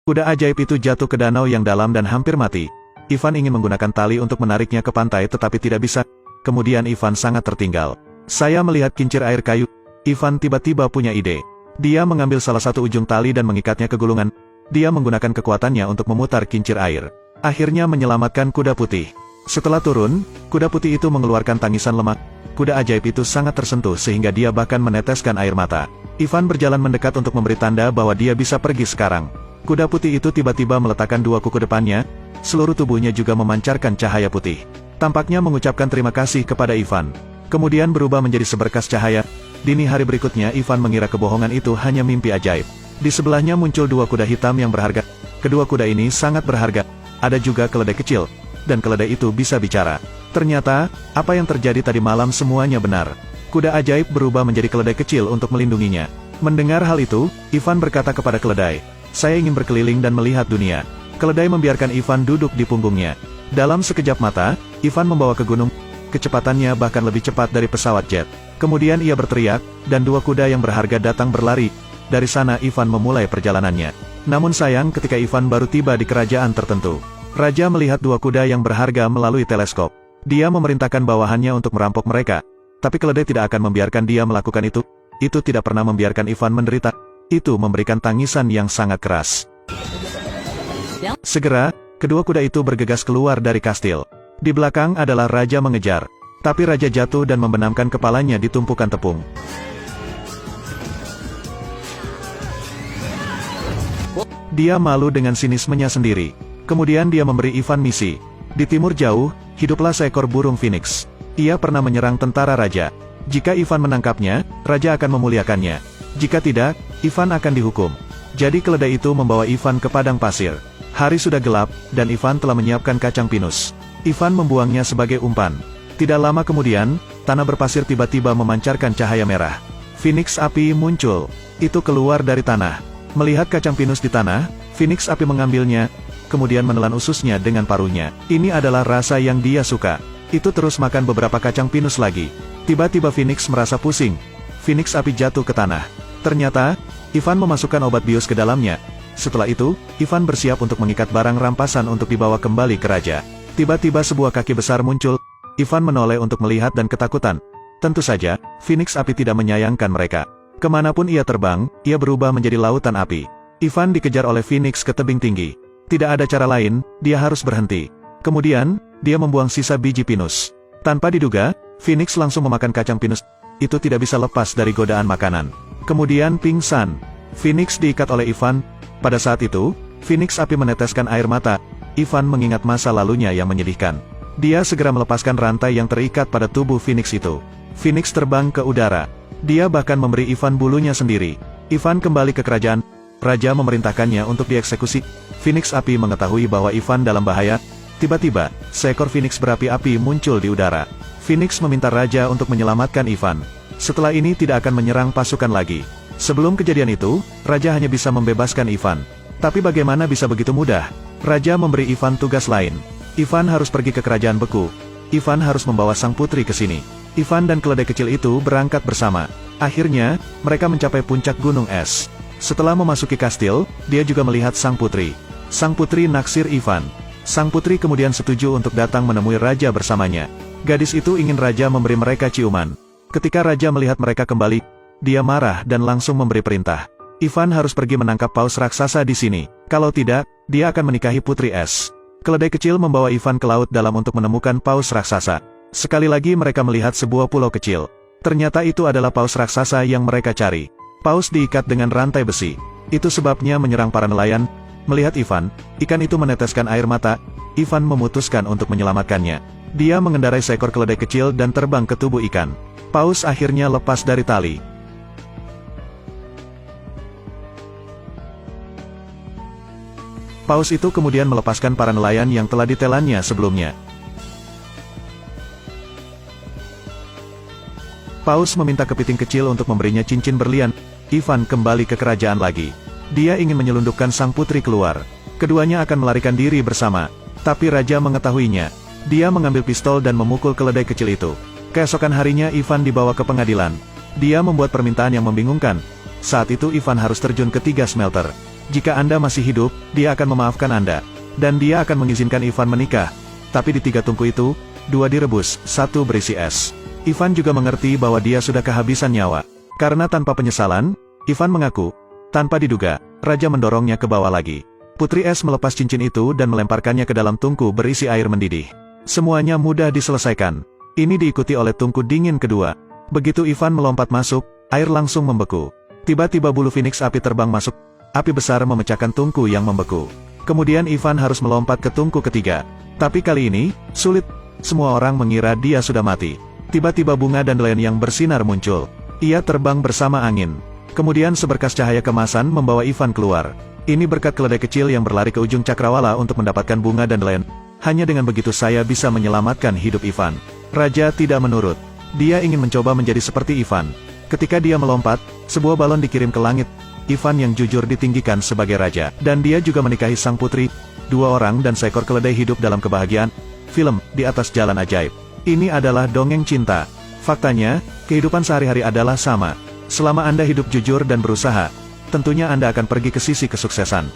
Kuda ajaib itu jatuh ke danau yang dalam dan hampir mati. Ivan ingin menggunakan tali untuk menariknya ke pantai tetapi tidak bisa. Kemudian Ivan sangat tertinggal. Saya melihat kincir air kayu. Ivan tiba-tiba punya ide. Dia mengambil salah satu ujung tali dan mengikatnya ke gulungan. Dia menggunakan kekuatannya untuk memutar kincir air. Akhirnya menyelamatkan kuda putih. Setelah turun, kuda putih itu mengeluarkan tangisan lemah. Kuda ajaib itu sangat tersentuh sehingga dia bahkan meneteskan air mata. Ivan berjalan mendekat untuk memberi tanda bahwa dia bisa pergi sekarang. Kuda putih itu tiba-tiba meletakkan dua kuku depannya. Seluruh tubuhnya juga memancarkan cahaya putih. Tampaknya mengucapkan terima kasih kepada Ivan. Kemudian berubah menjadi seberkas cahaya. Dini hari berikutnya Ivan mengira kebohongan itu hanya mimpi ajaib. Di sebelahnya muncul dua kuda hitam yang berharga. Kedua kuda ini sangat berharga. Ada juga keledai kecil. Dan keledai itu bisa bicara. Ternyata, apa yang terjadi tadi malam semuanya benar. Kuda ajaib berubah menjadi keledai kecil untuk melindunginya. Mendengar hal itu, Ivan berkata kepada keledai, "Saya ingin berkeliling dan melihat dunia." Keledai membiarkan Ivan duduk di punggungnya. Dalam sekejap mata, Ivan membawa ke gunung. Kecepatannya bahkan lebih cepat dari pesawat jet. Kemudian ia berteriak, dan dua kuda yang berharga datang berlari. Dari sana Ivan memulai perjalanannya. Namun sayang ketika Ivan baru tiba di kerajaan tertentu. Raja melihat dua kuda yang berharga melalui teleskop. Dia memerintahkan bawahannya untuk merampok mereka. Tapi keledai tidak akan membiarkan dia melakukan itu. Itu tidak pernah membiarkan Ivan menderita. Itu memberikan tangisan yang sangat keras. Segera, kedua kuda itu bergegas keluar dari kastil. Di belakang adalah raja mengejar. Tapi raja jatuh dan membenamkan kepalanya di tumpukan tepung. Dia malu dengan sinismenya sendiri. Kemudian dia memberi Ivan misi. Di timur jauh, hiduplah seekor burung phoenix. Ia pernah menyerang tentara raja. Jika Ivan menangkapnya, raja akan memuliakannya. Jika tidak, Ivan akan dihukum. Jadi keledai itu membawa Ivan ke padang pasir. Hari sudah gelap, dan Ivan telah menyiapkan kacang pinus. Ivan membuangnya sebagai umpan. Tidak lama kemudian, tanah berpasir tiba-tiba memancarkan cahaya merah. Phoenix api muncul. Itu keluar dari tanah. Melihat kacang pinus di tanah, Phoenix api mengambilnya, kemudian menelan ususnya dengan paruhnya. Ini adalah rasa yang dia suka. Itu terus makan beberapa kacang pinus lagi. Tiba-tiba Phoenix merasa pusing. Phoenix api jatuh ke tanah. Ternyata, Ivan memasukkan obat bius ke dalamnya. Setelah itu, Ivan bersiap untuk mengikat barang rampasan untuk dibawa kembali ke raja. Tiba-tiba sebuah kaki besar muncul. Ivan menoleh untuk melihat dan ketakutan. Tentu saja, Phoenix api tidak menyayangkan mereka. Kemanapun ia terbang, ia berubah menjadi lautan api. Ivan dikejar oleh Phoenix ke tebing tinggi. Tidak ada cara lain, dia harus berhenti. Kemudian, dia membuang sisa biji pinus. Tanpa diduga, Phoenix langsung memakan kacang pinus. Itu tidak bisa lepas dari godaan makanan. Kemudian pingsan. Phoenix diikat oleh Ivan. Pada saat itu, Phoenix api meneteskan air mata. Ivan mengingat masa lalunya yang menyedihkan. Dia segera melepaskan rantai yang terikat pada tubuh Phoenix itu. Phoenix terbang ke udara. Dia bahkan memberi Ivan bulunya sendiri. Ivan kembali ke kerajaan. Raja memerintahkannya untuk dieksekusi. Phoenix api mengetahui bahwa Ivan dalam bahaya. Tiba-tiba, seekor Phoenix berapi-api muncul di udara. Phoenix meminta Raja untuk menyelamatkan Ivan. Setelah ini tidak akan menyerang pasukan lagi. Sebelum kejadian itu, Raja hanya bisa membebaskan Ivan. Tapi bagaimana bisa begitu mudah? Raja memberi Ivan tugas lain. Ivan harus pergi ke kerajaan beku. Ivan harus membawa sang putri ke sini. Ivan dan keledai kecil itu berangkat bersama. Akhirnya, mereka mencapai puncak gunung es. Setelah memasuki kastil, dia juga melihat sang putri. Sang putri naksir Ivan. Sang putri kemudian setuju untuk datang menemui Raja bersamanya. Gadis itu ingin Raja memberi mereka ciuman. Ketika Raja melihat mereka kembali, dia marah dan langsung memberi perintah. Ivan harus pergi menangkap paus raksasa di sini. Kalau tidak, dia akan menikahi putri es. Keledai kecil membawa Ivan ke laut dalam untuk menemukan paus raksasa. Sekali lagi mereka melihat sebuah pulau kecil. Ternyata itu adalah paus raksasa yang mereka cari. Paus diikat dengan rantai besi. Itu sebabnya menyerang para nelayan. Melihat Ivan, ikan itu meneteskan air mata. Ivan memutuskan untuk menyelamatkannya. Dia mengendarai seekor keledai kecil dan terbang ke tubuh ikan. Paus akhirnya lepas dari tali. Paus itu kemudian melepaskan para nelayan yang telah ditelannya sebelumnya. Paus meminta kepiting kecil untuk memberinya cincin berlian. Ivan kembali ke kerajaan lagi. Dia ingin menyelundupkan sang putri keluar. Keduanya akan melarikan diri bersama. Tapi Raja mengetahuinya. Dia mengambil pistol dan memukul keledai kecil itu. Keesokan harinya Ivan dibawa ke pengadilan. Dia membuat permintaan yang membingungkan. Saat itu Ivan harus terjun ke 3 smelter. Jika Anda masih hidup, dia akan memaafkan Anda. Dan dia akan mengizinkan Ivan menikah. Tapi di 3 tungku itu, 2 direbus, 1 berisi es. Ivan juga mengerti bahwa dia sudah kehabisan nyawa. Karena tanpa penyesalan, Ivan mengaku. Tanpa diduga, Raja mendorongnya ke bawah lagi. Putri Es melepas cincin itu dan melemparkannya ke dalam tungku berisi air mendidih. Semuanya mudah diselesaikan. Ini diikuti oleh tungku dingin kedua. Begitu Ivan melompat masuk, air langsung membeku. Tiba-tiba bulu Phoenix api terbang masuk. Api besar memecahkan tungku yang membeku. Kemudian Ivan harus melompat ke tungku ketiga. Tapi kali ini, sulit. Semua orang mengira dia sudah mati. Tiba-tiba bunga dandelion yang bersinar muncul. Ia terbang bersama angin. Kemudian seberkas cahaya kemasan membawa Ivan keluar. Ini berkat keledai kecil yang berlari ke ujung cakrawala untuk mendapatkan bunga dandelion. Hanya dengan begitu saya bisa menyelamatkan hidup Ivan. Raja tidak menurut. Dia ingin mencoba menjadi seperti Ivan. Ketika dia melompat, sebuah balon dikirim ke langit. Ivan yang jujur ditinggikan sebagai raja. Dan dia juga menikahi sang putri. 2 orang dan seekor keledai hidup dalam kebahagiaan. Film, Di Atas Jalan Ajaib. Ini adalah dongeng cinta. Faktanya, kehidupan sehari-hari adalah sama. Selama Anda hidup jujur dan berusaha, tentunya Anda akan pergi ke sisi kesuksesan.